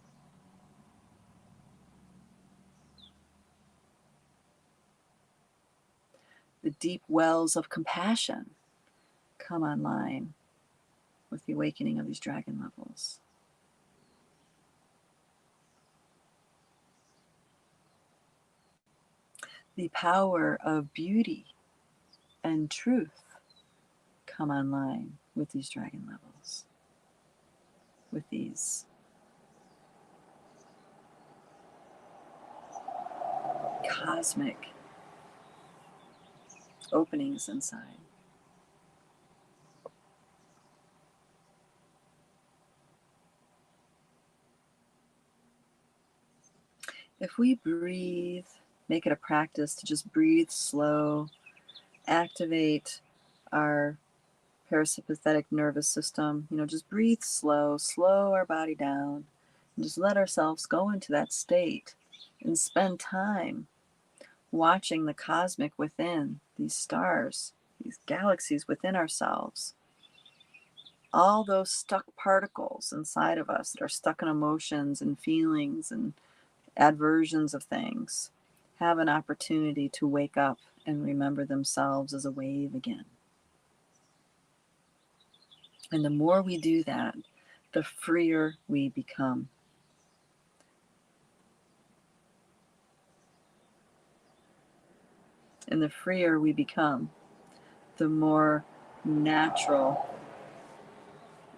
A: The deep wells of compassion come online with the awakening of these dragon levels. The power of beauty and truth come online with these dragon levels, with these cosmic openings inside. If we breathe, make it a practice to just breathe slow, activate our parasympathetic nervous system, just breathe slow, slow our body down, and just let ourselves go into that state and spend time watching the cosmic within, these stars, these galaxies within ourselves. All those stuck particles inside of us that are stuck in emotions and feelings and adversions of things have an opportunity to wake up and remember themselves as a wave again. And the more we do that, the freer we become. And the freer we become, the more natural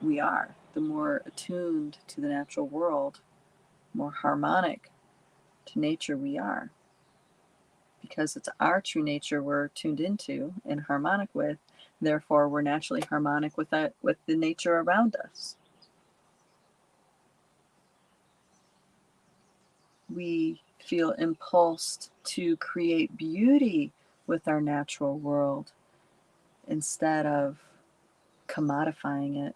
A: we are, the more attuned to the natural world, more harmonic to nature we are. Because it's our true nature we're tuned into and harmonic with, therefore we're naturally harmonic with the nature around us. We feel impulsed to create beauty with our natural world instead of commodifying it,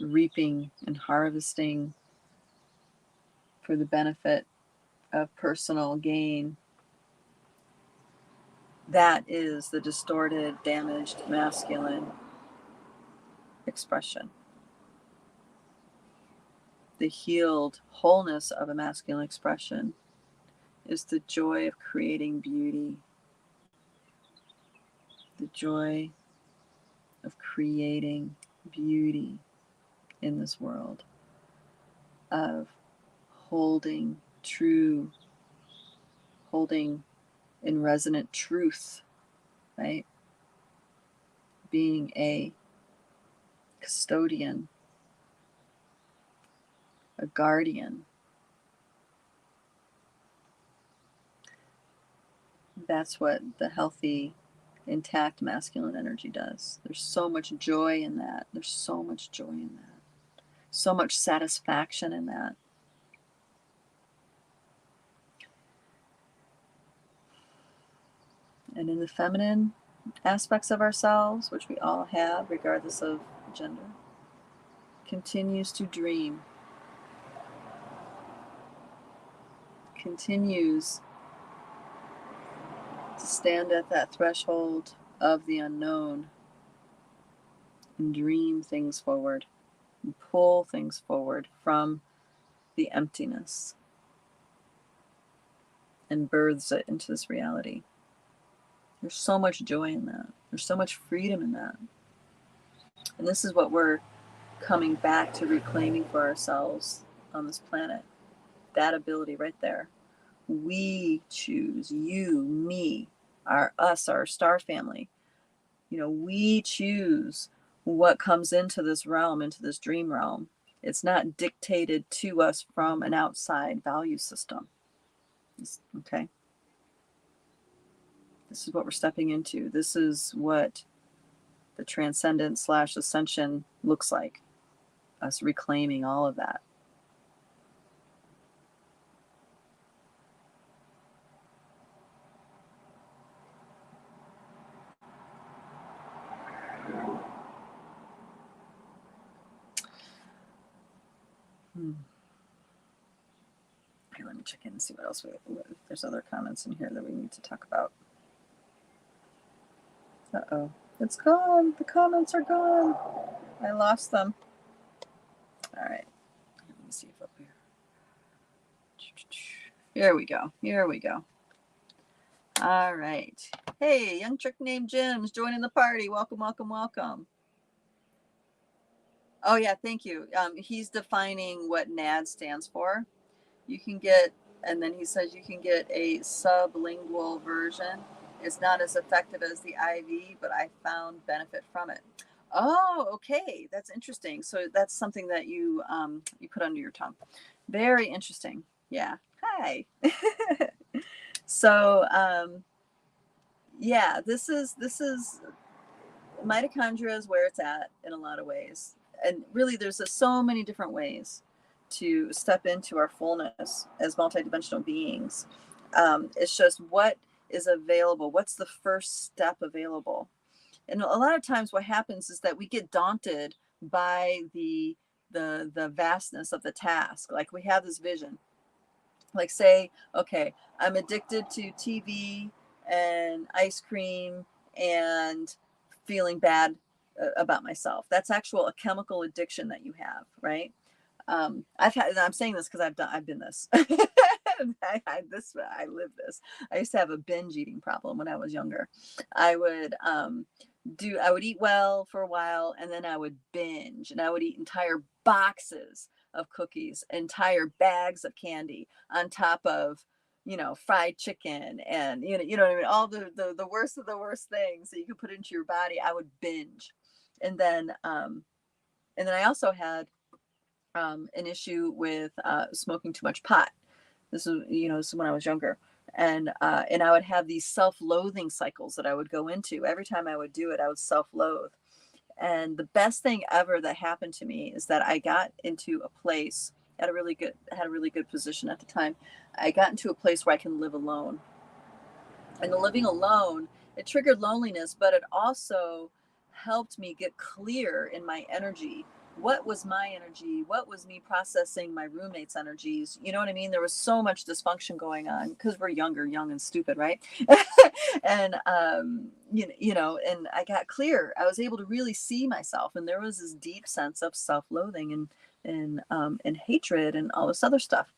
A: reaping and harvesting for the benefit of personal gain. That is the distorted, damaged, masculine expression. The healed wholeness of a masculine expression is the joy of creating beauty, the joy of creating beauty in this world, of holding in resonant truth, right? Being a custodian, a guardian. That's what the healthy, intact masculine energy does. There's so much joy in that. There's so much joy in that. So much satisfaction in that. And in the feminine aspects of ourselves, which we all have, regardless of gender, continues to dream, continues to stand at that threshold of the unknown and dream things forward and pull things forward from the emptiness and births it into this reality. There's so much joy in that. There's so much freedom in that. And this is what we're coming back to reclaiming for ourselves on this planet. That ability right there. We choose, you, me, our star family. We choose what comes into this realm, into this dream realm. It's not dictated to us from an outside value system. Okay? This is what we're stepping into. This is what the transcendence / ascension looks like. Us reclaiming all of that. Here, let me check in and see what else if there's other comments in here that we need to talk about. Uh-oh. It's gone. The comments are gone. I lost them. All right. Let me see if up here. Here we go. Here we go. All right. Hey, young trick named Jim's joining the party. Welcome, welcome, welcome. Oh yeah, thank you. He's defining what NAD stands for. You can get, and then he says you can get a sublingual version. It's not as effective as the IV, but I found benefit from it. Oh, okay, that's interesting. So that's something that you put under your tongue. Very interesting. Yeah. Hi. So yeah, this is mitochondria is where it's at in a lot of ways, and really there's so many different ways to step into our fullness as multidimensional beings. It's just what is available, what's the first step available. And a lot of times what happens is that we get daunted by the vastness of the task. Like we have this vision, like say, okay, I'm addicted to TV and ice cream and feeling bad about myself. That's actual a chemical addiction that you have, right? I'm saying this because I've been this. I live this. I used to have a binge eating problem when I was younger. I would I would eat well for a while, and then I would binge, and I would eat entire boxes of cookies, entire bags of candy on top of, fried chicken, and what I mean, all the worst of the worst things that you could put into your body. I would binge, and then I also had an issue with smoking too much pot. This is when I was younger, and I would have these self-loathing cycles that I would go into. Every time I would do it, I would self-loathe. And the best thing ever that happened to me is that I got into a place at had a really good position at the time. I got into a place where I can live alone. And the living alone, it triggered loneliness, but it also helped me get clear in my energy. What was my energy? What was me processing my roommate's energies? You know what I mean? There was so much dysfunction going on because we're young and stupid, right? And and I got clear. I was able to really see myself, and there was this deep sense of self-loathing and hatred and all this other stuff.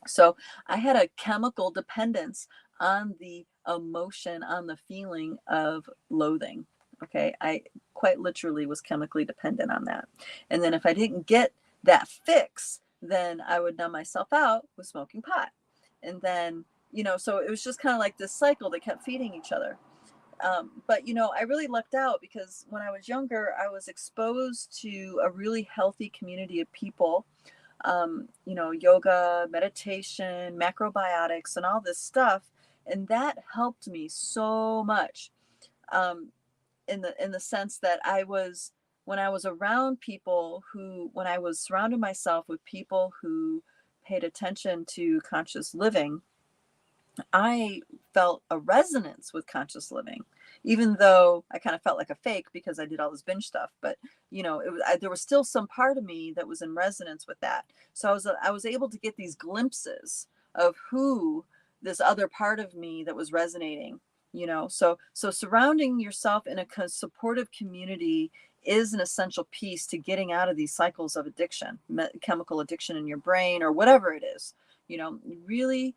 A: So I had a chemical dependence on the emotion, on the feeling of loathing. Okay. I quite literally was chemically dependent on that. And then if I didn't get that fix, then I would numb myself out with smoking pot. And then, so it was just kind of like this cycle that kept feeding each other. But I really lucked out because when I was younger, I was exposed to a really healthy community of people, yoga, meditation, macrobiotics, and all this stuff. And that helped me so much, in the sense that when I was around people when I was surrounded myself with people who paid attention to conscious living, I felt a resonance with conscious living, even though I kind of felt like a fake because I did all this binge stuff. But there was still some part of me that was in resonance with that. So I was able to get these glimpses of who this other part of me that was resonating. So surrounding yourself in a supportive community is an essential piece to getting out of these cycles of addiction, chemical addiction in your brain or whatever it is. Really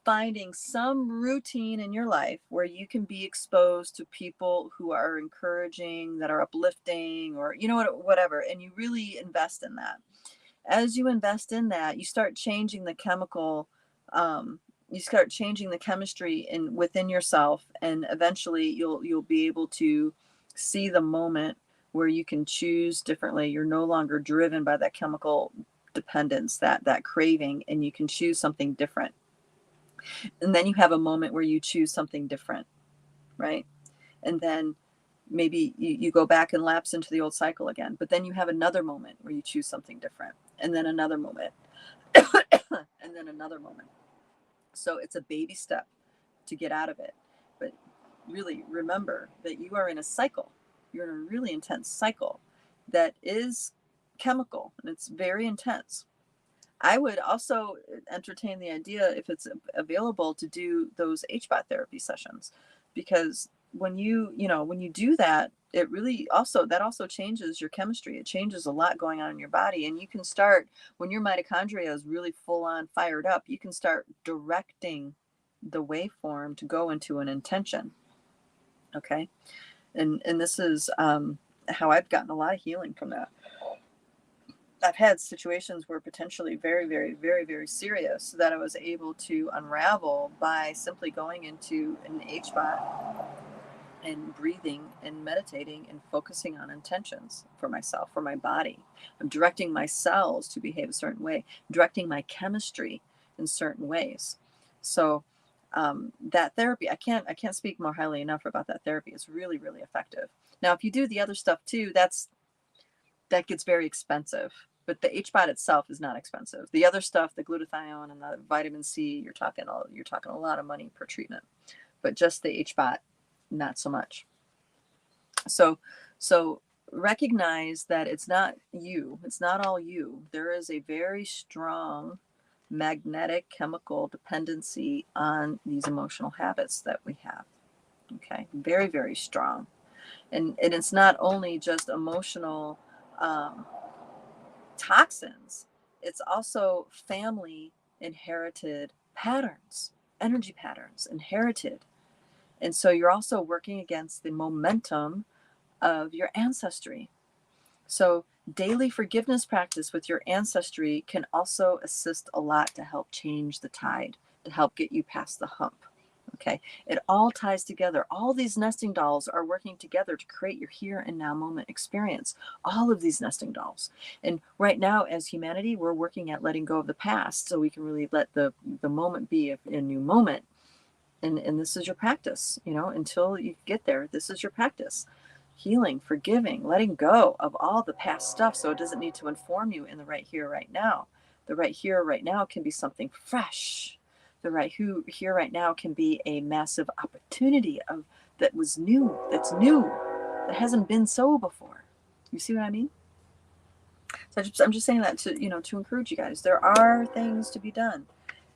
A: finding some routine in your life where you can be exposed to people who are encouraging, that are uplifting, or whatever, and you really invest in that. As you invest in that, you start changing the chemistry within yourself, and eventually you'll be able to see the moment where you can choose differently. You're no longer driven by that chemical dependence, that craving, and you can choose something different. And then you have a moment where you choose something different, right? And then maybe you go back and lapse into the old cycle again, but then you have another moment where you choose something different, and then another moment and then another moment. So it's a baby step to get out of it, but really remember that you are in a cycle. You're in a really intense cycle that is chemical, and it's very intense. I would also entertain the idea, if it's available, to do those HBOT therapy sessions, because when you know, when you do that, it really also, that also changes your chemistry. It changes a lot going on in your body. And you can start, when your mitochondria is really full on fired up, you can start directing the waveform to go into an intention. Okay. And this is how I've gotten a lot of healing from that. I've had situations where potentially very, very, very, very serious that I was able to unravel by simply going into an H-spot and breathing and meditating and focusing on intentions for myself, for my body. I'm directing my cells to behave a certain way, directing my chemistry in certain ways. So that therapy, I can't speak more highly enough about that therapy. It's really, really effective. Now, if you do the other stuff too, that gets very expensive. But the H-spot itself is not expensive. The other stuff, the glutathione and the vitamin C, you're talking a lot of money per treatment. But just the H-spot, not so much. So recognize that it's not you. It's not all you. There is a very strong magnetic chemical dependency on these emotional habits that we have. Okay, very, very strong. And it's not only just emotional toxins, it's also family inherited patterns, energy patterns inherited. And so you're also working against the momentum of your ancestry. So daily forgiveness practice with your ancestry can also assist a lot to help change the tide, to help get you past the hump. Okay, it all ties together. All these nesting dolls are working together to create your here and now moment experience. All of these nesting dolls. And right now, as humanity, we're working at letting go of the past so we can really let the moment be a new moment. And this is your practice, you know, until you get there. This is your practice. Healing, forgiving, letting go of all the past stuff so it doesn't need to inform you in the right here, right now. The right here, right now can be something fresh. The right here, right now can be a massive opportunity of that was new, that's new, that hasn't been so before. You see what I mean? So I'm just saying that to, you know, to encourage you guys. There are things to be done.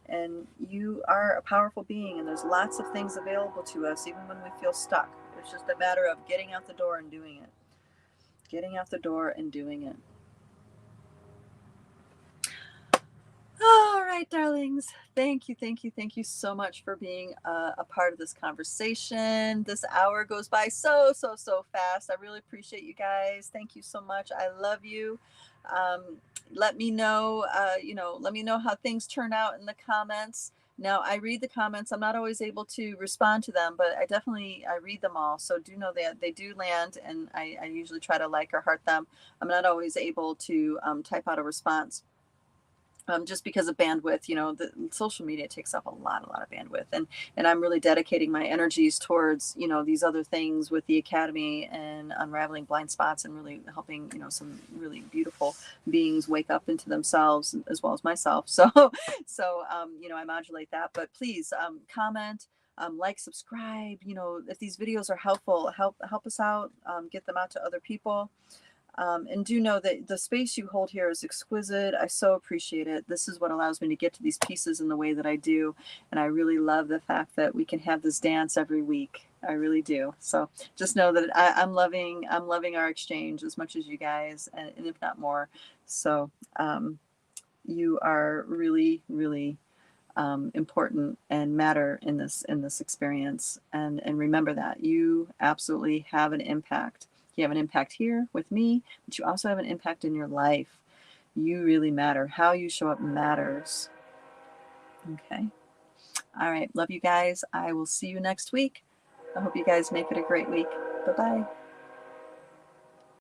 A: And you are a powerful being, and there's lots of things available to us, even when we feel stuck. It's just a matter of getting out the door and doing it. Getting out the door and doing it. All right, darlings. Thank you so much for being a part of this conversation. This hour goes by so fast. I really appreciate you guys. Thank you so much. I love you. Let me know, let me know how things turn out in the comments. Now, I read the comments. I'm not always able to respond to them, but I read them all. So do know that they do land, and I usually try to like or heart them. I'm not always able to type out a response. Just because of bandwidth, you know, the social media takes up a lot of bandwidth, and I'm really dedicating my energies towards, you know, these other things with the Academy and unraveling blind spots and really helping, you know, some really beautiful beings wake up into themselves as well as myself. So, you know, I modulate that, but please comment, like, subscribe, you know, if these videos are helpful, help us out, get them out to other people. And do know that the space you hold here is exquisite. I so appreciate it. This is what allows me to get to these pieces in the way that I do. And I really love the fact that we can have this dance every week. I really do. So just know that I'm loving our exchange as much as you guys, and if not more. So you are really, really important and matter in this experience. And remember that you absolutely have an impact. You have an impact here with me, but you also have an impact in your life. You really matter. How you show up matters. Okay. All right. Love you guys. I will see you next week. I hope you guys make it a great week. Bye-bye.